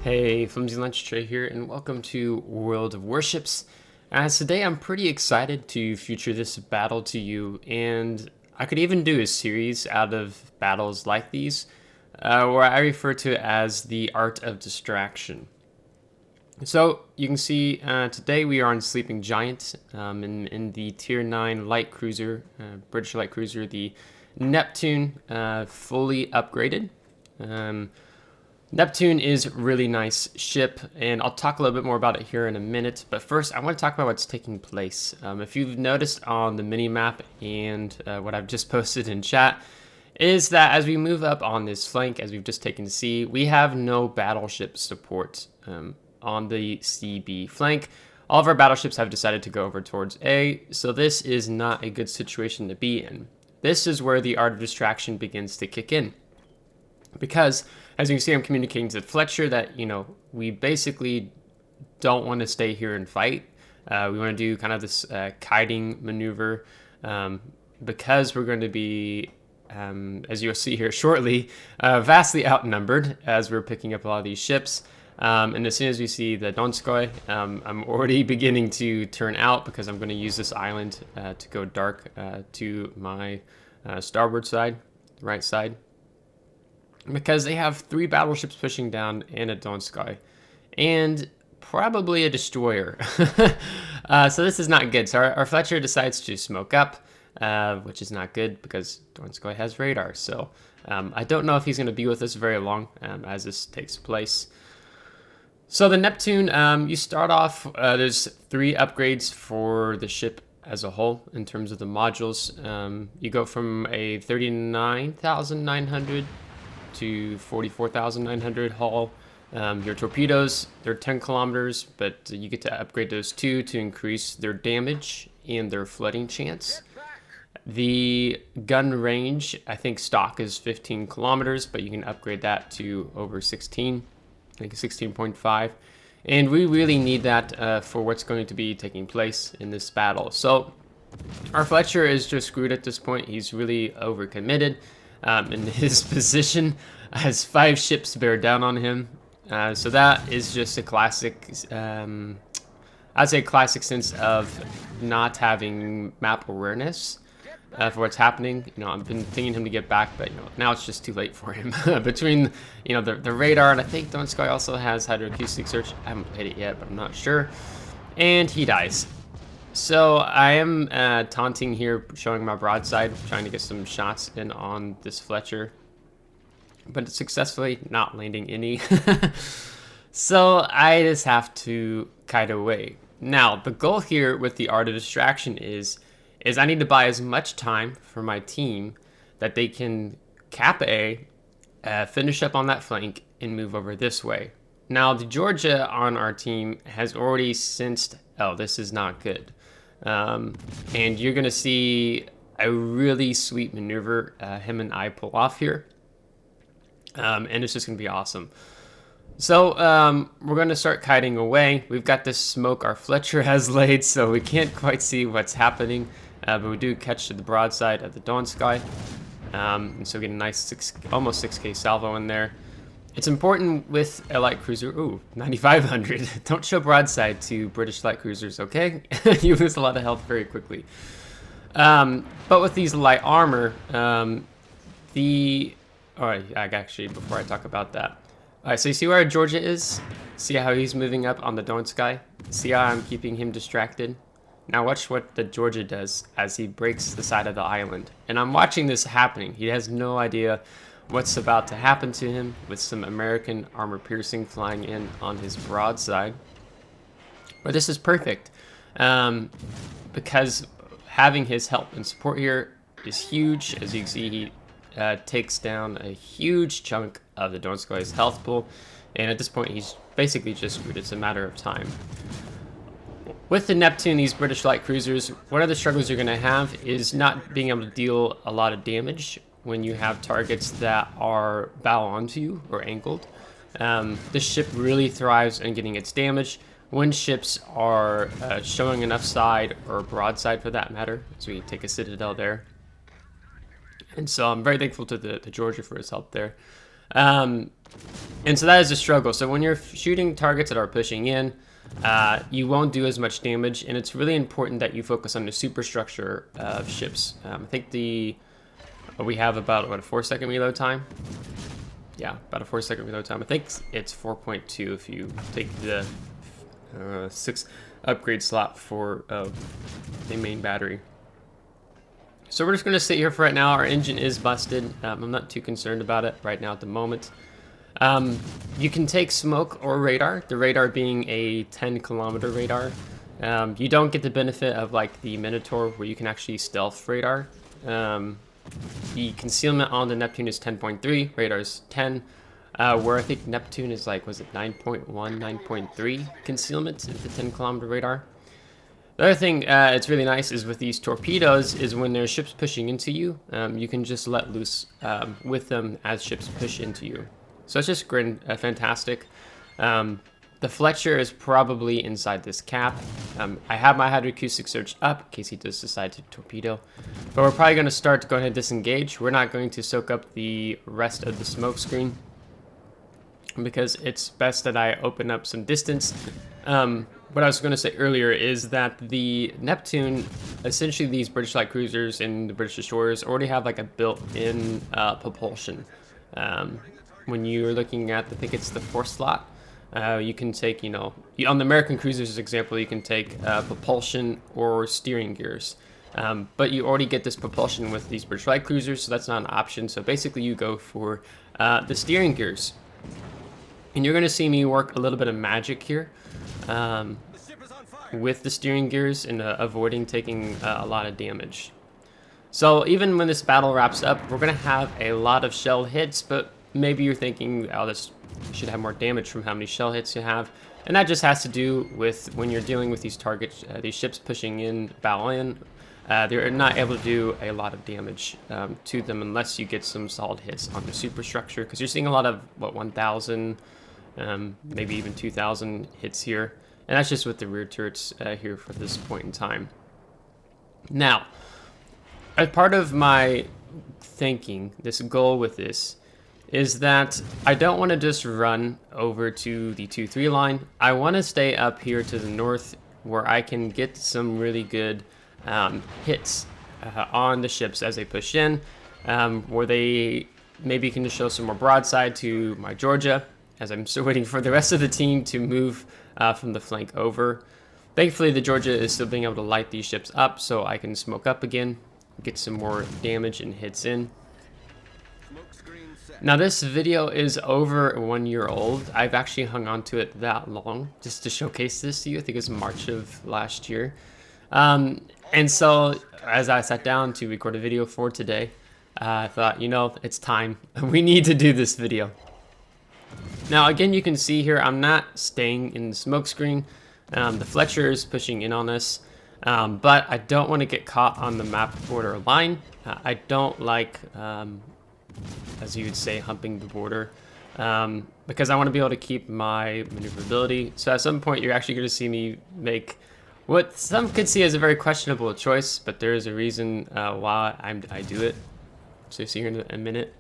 Hey, FlimsyLunchTray here, and welcome to World of Warships. Today I'm pretty excited to feature this battle to you, and I could even do a series out of battles like these, where I refer to it as the art of distraction. So you can see today we are on Sleeping Giant in the Tier 9 light cruiser, British light cruiser, the Neptune, fully upgraded. Neptune is a really nice ship, and I'll talk a little bit more about it here in a minute. But first, I want to talk about what's taking place. If you've noticed on the mini-map and what I've just posted in chat, is that as we move up on this flank, as we've just taken to sea, we have no battleship support on the CB flank. All of our battleships have decided to go over towards A, so this is not a good situation to be in. This is where the art of distraction begins to kick in. Because, as you can see, I'm communicating to Fletcher that, we basically don't want to stay here and fight. We want to do kind of this kiting maneuver because we're going to be, as you'll see here shortly, vastly outnumbered as we're picking up a lot of these ships. And as soon as we see the Donskoy, I'm already beginning to turn out because I'm going to use this island to go dark to my starboard side, right side. Because they have 3 battleships pushing down and a Donskoy, and probably a destroyer. So this is not good. So our Fletcher decides to smoke up, which is not good because Donskoy has radar. So I don't know if he's going to be with us very long as this takes place. So the Neptune, you start off, there's 3 upgrades for the ship as a whole in terms of the modules. You go from a 39,900 to 44,900 hull. Your torpedoes, they're 10 kilometers, but you get to upgrade those 2 to increase their damage and their flooding chance. The gun range, I think stock is 15 kilometers, but you can upgrade that to over 16, I think 16.5. And we really need that for what's going to be taking place in this battle. So our Fletcher is just screwed at this point. He's really overcommitted. In his position as 5 ships bear down on him. So that is just a classic, I'd say classic sense of not having map awareness for what's happening. I've been thinking him to get back, but now it's just too late for him. Between, the radar, and I think Donskoy also has hydroacoustic search. I haven't played it yet, but I'm not sure. And he dies. So I am taunting here, showing my broadside, trying to get some shots in on this Fletcher, but successfully not landing any. So I just have to kite away. Now, the goal here with the art of distraction is I need to buy as much time for my team that they can cap A, finish up on that flank, and move over this way. Now, the Georgia on our team has already sensed, oh, this is not good. And you're going to see a really sweet maneuver him and I pull off here. And it's just going to be awesome. So we're going to start kiting away. We've got this smoke our Fletcher has laid, so we can't quite see what's happening. But we do catch to the broadside of the Donskoy. And so get a nice almost 6K salvo in there. It's important with a light cruiser, 9,500. Don't show broadside to British light cruisers, okay? You lose a lot of health very quickly. But with these light armor, actually, before I talk about that. All right, so you see where Georgia is? See how he's moving up on the Donskoy? See how I'm keeping him distracted? Now watch what the Georgia does as he breaks the side of the island. And I'm watching this happening. He has no idea what's about to happen to him with some American armor piercing flying in on his broadside. But this is perfect because having his help and support here is huge. As you can see, he takes down a huge chunk of the Donskoy's health pool, and at this point he's basically just screwed. It's a matter of time. With the Neptune, these British light cruisers, one of the struggles you're going to have is not being able to deal a lot of damage when you have targets that are bow onto you or angled. This ship really thrives in getting its damage when ships are showing enough side or broadside for that matter. So we take a Citadel there. And so I'm very thankful to the Georgia for his help there. And so that is a struggle. So when you're shooting targets that are pushing in, you won't do as much damage, and it's really important that you focus on the superstructure of ships. I think we have about, what, a 4-second reload time? Yeah, about a 4-second reload time. I think it's 4.2 if you take the 6 upgrade slot for the main battery. So we're just going to sit here for right now. Our engine is busted. I'm not too concerned about it right now at the moment. You can take smoke or radar, the radar being a 10-kilometer radar. You don't get the benefit of like the Minotaur where you can actually stealth radar. The concealment on the Neptune is 10.3, radar is 10, where I think Neptune is like, was it 9.1, 9.3 concealment with the 10-kilometer radar. The other thing it's really nice is with these torpedoes is when there's ships pushing into you, you can just let loose with them as ships push into you. So it's just great, fantastic. The Fletcher is probably inside this cap. I have my hydroacoustic search up in case he does decide to torpedo. But we're probably going to start to go ahead and disengage. We're not going to soak up the rest of the smoke screen because it's best that I open up some distance. What I was going to say earlier is that the Neptune, essentially these British light cruisers and the British destroyers already have like a built-in propulsion. When you're looking at, I think it's the 4th slot, you can take, on the American cruisers, as example, you can take propulsion or steering gears. But you already get this propulsion with these British light cruisers, so that's not an option. So basically you go for the steering gears. And you're going to see me work a little bit of magic here with the steering gears and avoiding taking a lot of damage. So even when this battle wraps up, we're going to have a lot of shell hits, but maybe you're thinking, oh, this should have more damage from how many shell hits you have. And that just has to do with when you're dealing with these targets, these ships pushing in, battle in, they're not able to do a lot of damage to them unless you get some solid hits on the superstructure, because you're seeing a lot of, what, 1,000, maybe even 2,000 hits here. And that's just with the rear turrets here for this point in time. Now, as part of my thinking, this goal with this, is that I don't want to just run over to the 2-3 line. I want to stay up here to the north where I can get some really good hits on the ships as they push in, where they maybe can show some more broadside to my Georgia, as I'm still waiting for the rest of the team to move from the flank over. Thankfully, the Georgia is still being able to light these ships up so I can smoke up again, get some more damage and hits in. Now this video is over 1 year old. I've actually hung on to it that long just to showcase this to you. I think it was March of last year. And so as I sat down to record a video for today, I thought, it's time. We need to do this video. Now again, you can see here, I'm not staying in the smoke screen. The Fletcher is pushing in on us, but I don't want to get caught on the map border line. I don't like, as you would say, humping the border, because I want to be able to keep my maneuverability. So at some point, you're actually going to see me make what some could see as a very questionable choice, but there is a reason why I do it. So you'll see here in a minute.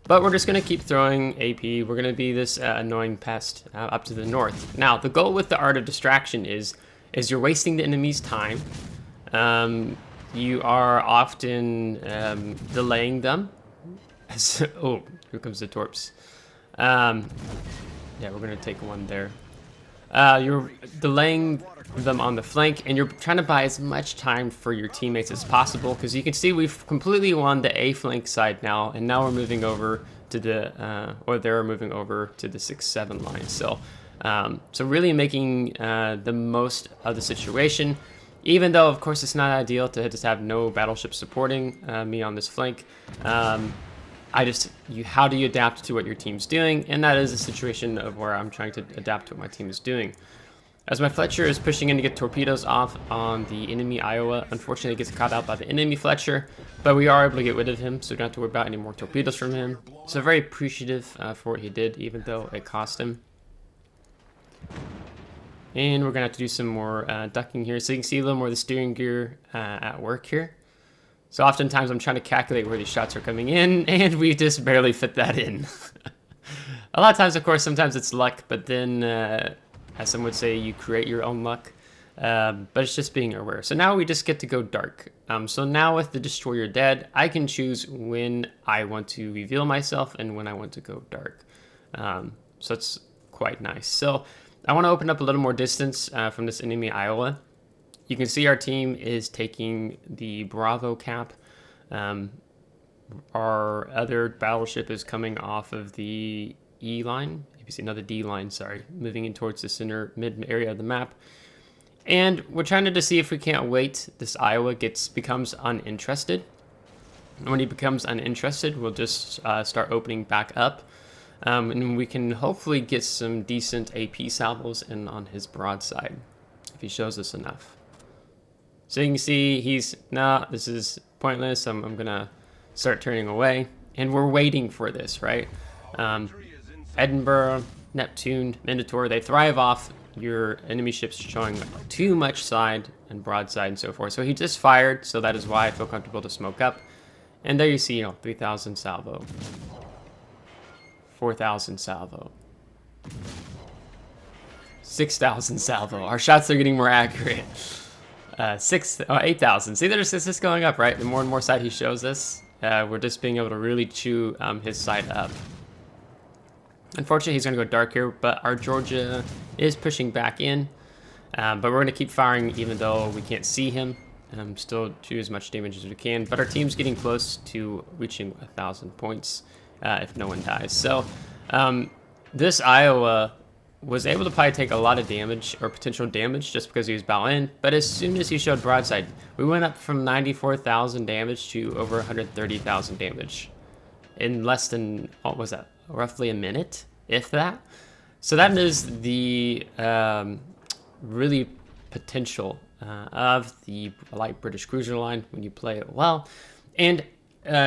But we're just going to keep throwing AP. We're going to be this annoying pest up to the north. Now, the goal with the Art of Distraction is you're wasting the enemy's time. You are often delaying them. Oh, here comes the torps. Yeah, we're going to take one there. You're delaying them on the flank, and you're trying to buy as much time for your teammates as possible, because you can see we've completely won the A flank side now, and now we're moving over to the, or they're moving over to the 6-7 line. So, so really making the most of the situation, even though, of course, it's not ideal to just have no battleship supporting me on this flank. How do you adapt to what your team's doing? And that is a situation of where I'm trying to adapt to what my team is doing. As my Fletcher is pushing in to get torpedoes off on the enemy Iowa, unfortunately it gets caught out by the enemy Fletcher, but we are able to get rid of him, so we don't have to worry about any more torpedoes from him. So very appreciative for what he did, even though it cost him. And we're going to have to do some more ducking here, so you can see a little more of the steering gear at work here. So oftentimes I'm trying to calculate where these shots are coming in, and we just barely fit that in. A lot of times, of course, sometimes it's luck, but then, as some would say, you create your own luck. But it's just being aware. So now we just get to go dark. So now with the Destroyer dead, I can choose when I want to reveal myself and when I want to go dark. So it's quite nice. So I want to open up a little more distance from this enemy Iowa. You can see our team is taking the Bravo cap. Our other battleship is coming off of the E line. You see another D line, sorry, moving in towards the center mid area of the map. And we're trying to see if we can't wait. This Iowa becomes uninterested. And when he becomes uninterested, we'll just start opening back up. And we can hopefully get some decent AP salvos in on his broadside if he shows us enough. So you can see this is pointless. I'm going to start turning away. And we're waiting for this, right? Edinburgh, Neptune, Minotaur, they thrive off your enemy ships showing too much side and broadside and so forth. So he just fired, so that is why I feel comfortable to smoke up. And there you see, 3,000 salvo. 4,000 salvo. 6,000 salvo. Our shots are getting more accurate. 8,000. See, it's just going up, right? The more and more side he shows us, we're just being able to really chew his side up. Unfortunately, he's going to go dark here, but our Georgia is pushing back in. But we're going to keep firing even though we can't see him. Still do as much damage as we can. But our team's getting close to reaching 1,000 points if no one dies. So this Iowa was able to probably take a lot of damage or potential damage just because he was bow in. But as soon as he showed broadside, we went up from 94,000 damage to over 130,000 damage in less than, what was that? Roughly a minute, if that. So that is the really potential of the light British cruiser line when you play it well, and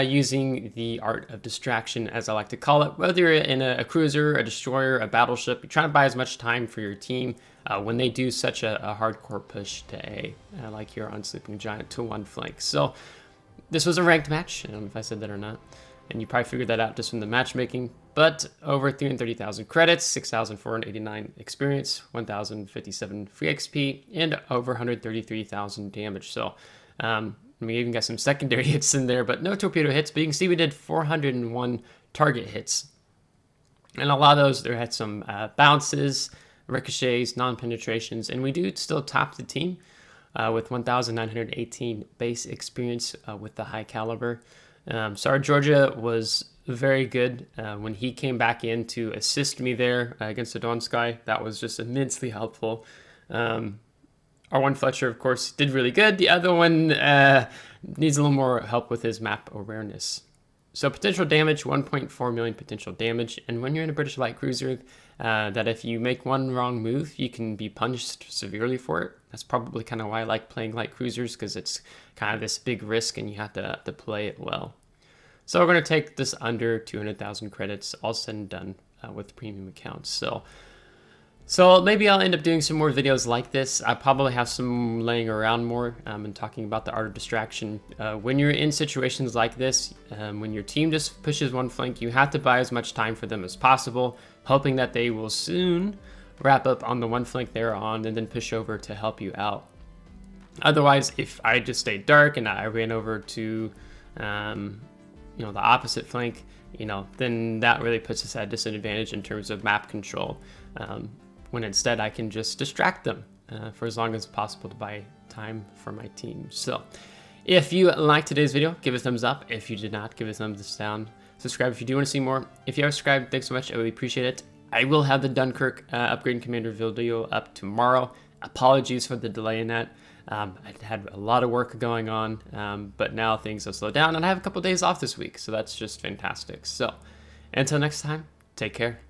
using the art of distraction, as I like to call it. Whether you're in a cruiser, a destroyer, a battleship, you're trying to buy as much time for your team when they do such a hardcore push to A, like here on Sleeping Giant to one flank. So this was a ranked match. I don't know if I said that or not. And you probably figured that out just from the matchmaking. But over 330,000 credits, 6,489 experience, 1,057 free XP, and over 133,000 damage. So we even got some secondary hits in there, but no torpedo hits. But you can see we did 401 target hits. And a lot of those, there had some bounces, ricochets, non-penetrations, and we do still top the team with 1,918 base experience with the high caliber. So our Georgia was very good when he came back in to assist me there against the Dawn Sky. That was just immensely helpful. Our one Fletcher, of course, did really good. The other one needs a little more help with his map awareness. So potential damage, 1.4 million potential damage. And when you're in a British light cruiser, that if you make one wrong move, you can be punished severely for it. That's probably kind of why I like playing light cruisers, because it's kind of this big risk and you have to play it well. So we're going to take this under 200,000 credits, all said and done with premium accounts. So maybe I'll end up doing some more videos like this. I probably have some laying around more and talking about the art of distraction. When you're in situations like this, when your team just pushes one flank, you have to buy as much time for them as possible, hoping that they will soon wrap up on the one flank they're on and then push over to help you out. Otherwise, if I just stayed dark and I ran over to the opposite flank, then that really puts us at a disadvantage in terms of map control. When instead I can just distract them for as long as possible to buy time for my team. So if you liked today's video, give it a thumbs up. If you did not, give it a thumbs down. Subscribe if you do want to see more. If you are subscribed, thanks so much. I really appreciate it. I will have the Dunkirk upgrade commander video up tomorrow. Apologies for the delay in that. I had a lot of work going on, but now things have slowed down and I have a couple days off this week. So that's just fantastic. So until next time, take care.